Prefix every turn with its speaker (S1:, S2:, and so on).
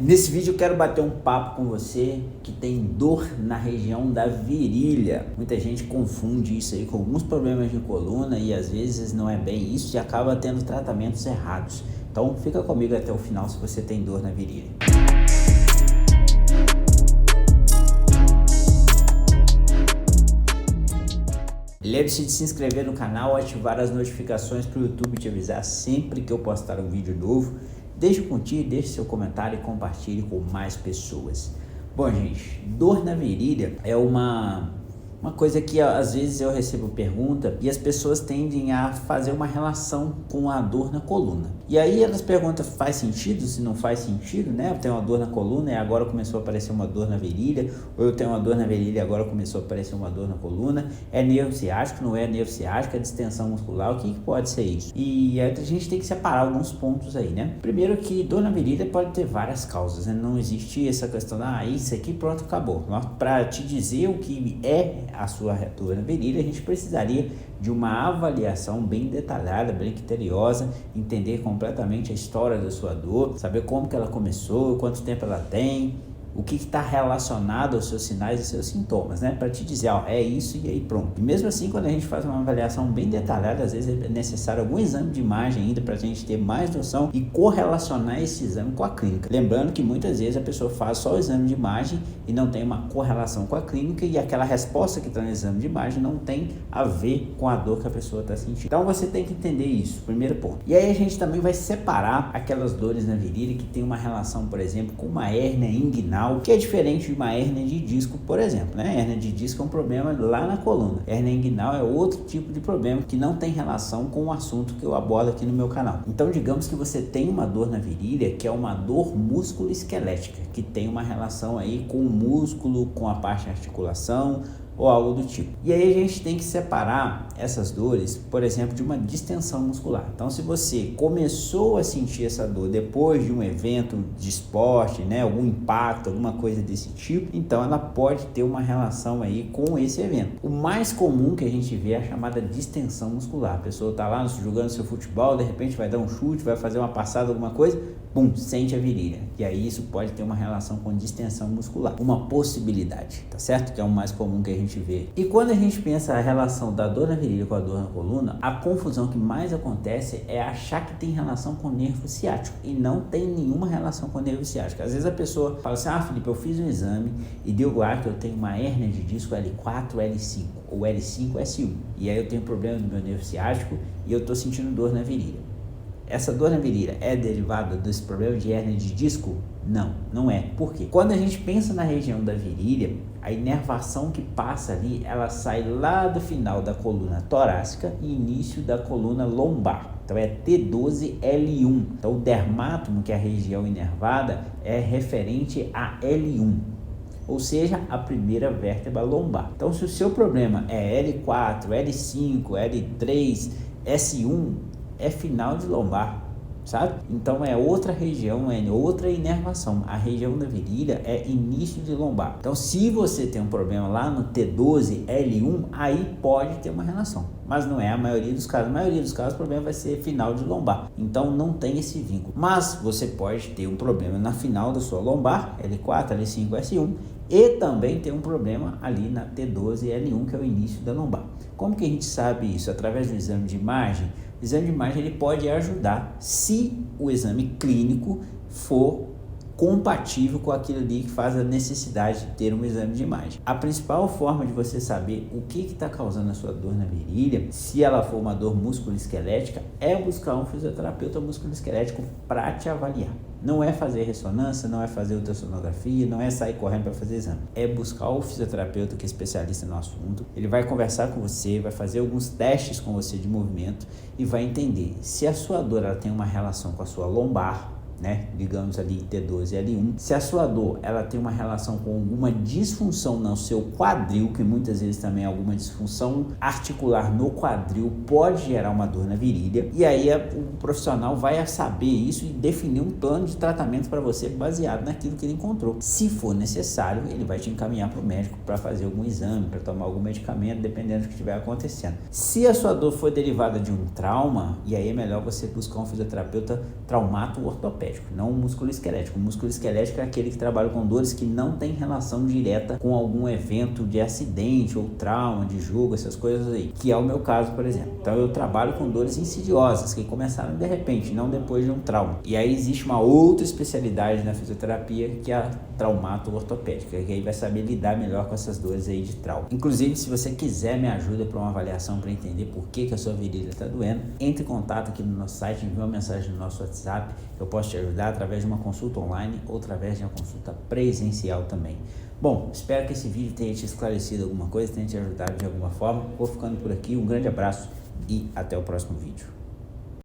S1: Nesse vídeo eu quero bater um papo com você que tem dor na região da virilha. Muita gente confunde isso aí com alguns problemas de coluna e às vezes não é bem isso e acaba tendo tratamentos errados. Então fica comigo até o final se você tem dor na virilha. Lembre-se de se inscrever no canal, ativar as notificações para o YouTube te avisar sempre que eu postar um vídeo novo. Deixe um curtir, deixe seu comentário e compartilhe com mais pessoas. Bom, gente, dor na virilha é uma coisa que às vezes eu recebo pergunta e as pessoas tendem a fazer uma relação com a dor na coluna. E aí elas perguntam, faz sentido? Se não faz sentido, né? Eu tenho uma dor na coluna e agora começou a aparecer uma dor na virilha, ou eu tenho uma dor na virilha e agora começou a aparecer uma dor na coluna. É nervo ciático, não é nervo ciático, é distensão muscular, o que pode ser isso? E a gente tem que separar alguns pontos aí, né? Primeiro que dor na virilha pode ter várias causas, né? Não existe essa questão, isso aqui pronto, acabou. Para te dizer o que é a sua dor na virilha, a gente precisaria de uma avaliação bem detalhada, bem criteriosa, entender completamente a história da sua dor, saber como que ela começou, quanto tempo ela tem, o que está relacionado aos seus sinais e seus sintomas, né? Para te dizer, é isso e aí pronto. E mesmo assim, quando a gente faz uma avaliação bem detalhada, às vezes é necessário algum exame de imagem ainda para a gente ter mais noção e correlacionar esse exame com a clínica. Lembrando que muitas vezes a pessoa faz só o exame de imagem e não tem uma correlação com a clínica e aquela resposta que está no exame de imagem não tem a ver com a dor que a pessoa está sentindo. Então você tem que entender isso, primeiro ponto. E aí a gente também vai separar aquelas dores na virilha que tem uma relação, por exemplo, com uma hérnia inguinal, que é diferente de uma hérnia de disco, por exemplo, né? Hérnia de disco é um problema lá na coluna. Hérnia inguinal é outro tipo de problema que não tem relação com o assunto que eu abordo aqui no meu canal. Então, digamos que você tem uma dor na virilha, que é uma dor músculo-esquelética, que tem uma relação aí com o músculo, com a parte de articulação, ou algo do tipo. E aí a gente tem que separar essas dores, por exemplo, de uma distensão muscular. Então, se você começou a sentir essa dor depois de um evento de esporte, né, algum impacto, alguma coisa desse tipo, então ela pode ter uma relação aí com esse evento. O mais comum que a gente vê é a chamada distensão muscular. A pessoa está lá jogando seu futebol, de repente vai dar um chute, vai fazer uma passada, alguma coisa, pum, sente a virilha. E aí isso pode ter uma relação com distensão muscular. Uma possibilidade, tá certo? Que é o mais comum que a gente vê. E quando a gente pensa a relação da dor na virilha com a dor na coluna, a confusão que mais acontece é achar que tem relação com o nervo ciático e não tem nenhuma relação com o nervo ciático. Às vezes a pessoa fala assim, Felipe, eu fiz um exame e deu lá que eu tenho uma hérnia de disco L4, L5 ou L5, S1. E aí eu tenho problema no meu nervo ciático e eu tô sentindo dor na virilha. Essa dor na virilha é derivada desse problema de hérnia de disco? Não, não é. Por quê? Quando a gente pensa na região da virilha, a inervação que passa ali, ela sai lá do final da coluna torácica e início da coluna lombar. Então é T12L1. Então o dermátomo, que é a região inervada, é referente a L1. Ou seja, a primeira vértebra lombar. Então se o seu problema é L4, L5, L3, S1, é final de lombar, sabe? Então é outra região, é outra inervação. A região da virilha é início de lombar. Então se você tem um problema lá no T12L1, aí pode ter uma relação, mas não é a maioria dos casos. A maioria dos casos o problema vai ser final de lombar, então não tem esse vínculo. Mas você pode ter um problema na final da sua lombar, L4, L5, S1, e também tem um problema ali na T12L1, que é o início da lombar. Como que a gente sabe isso? Através do exame de imagem. O exame de imagem ele pode ajudar se o exame clínico for compatível com aquilo ali que faz a necessidade de ter um exame de imagem. A principal forma de você saber o que está causando a sua dor na virilha, se ela for uma dor musculoesquelética, é buscar um fisioterapeuta musculoesquelético para te avaliar. Não é fazer ressonância, não é fazer ultrassonografia, não é sair correndo para fazer exame. É buscar o fisioterapeuta que é especialista no assunto. Ele vai conversar com você, vai fazer alguns testes com você de movimento e vai entender se a sua dor ela tem uma relação com a sua lombar, né? Digamos ali T12L1. Se a sua dor ela tem uma relação com alguma disfunção no seu quadril, que muitas vezes também alguma disfunção articular no quadril pode gerar uma dor na virilha, e aí o profissional vai saber isso e definir um plano de tratamento para você baseado naquilo que ele encontrou. Se for necessário, ele vai te encaminhar para o médico para fazer algum exame, para tomar algum medicamento, dependendo do que estiver acontecendo. Se a sua dor for derivada de um trauma, e aí é melhor você buscar um fisioterapeuta traumato-ortopédico. ortopédico, não o músculo esquelético. O músculo esquelético é aquele que trabalha com dores que não tem relação direta com algum evento de acidente ou trauma de jogo, essas coisas aí, que é o meu caso, por exemplo. Então eu trabalho com dores insidiosas que começaram de repente, não depois de um trauma. E aí existe uma outra especialidade na fisioterapia, que é a traumato-ortopédica, que aí vai saber lidar melhor com essas dores aí de trauma. Inclusive, se você quiser me ajuda para uma avaliação para entender por que a sua virilha está doendo, entre em contato aqui no nosso site, envie uma mensagem no nosso WhatsApp, eu posso te ajudar através de uma consulta online ou através de uma consulta presencial também. Bom, espero que esse vídeo tenha te esclarecido alguma coisa, tenha te ajudado de alguma forma. Vou ficando por aqui, um grande abraço e até o próximo vídeo.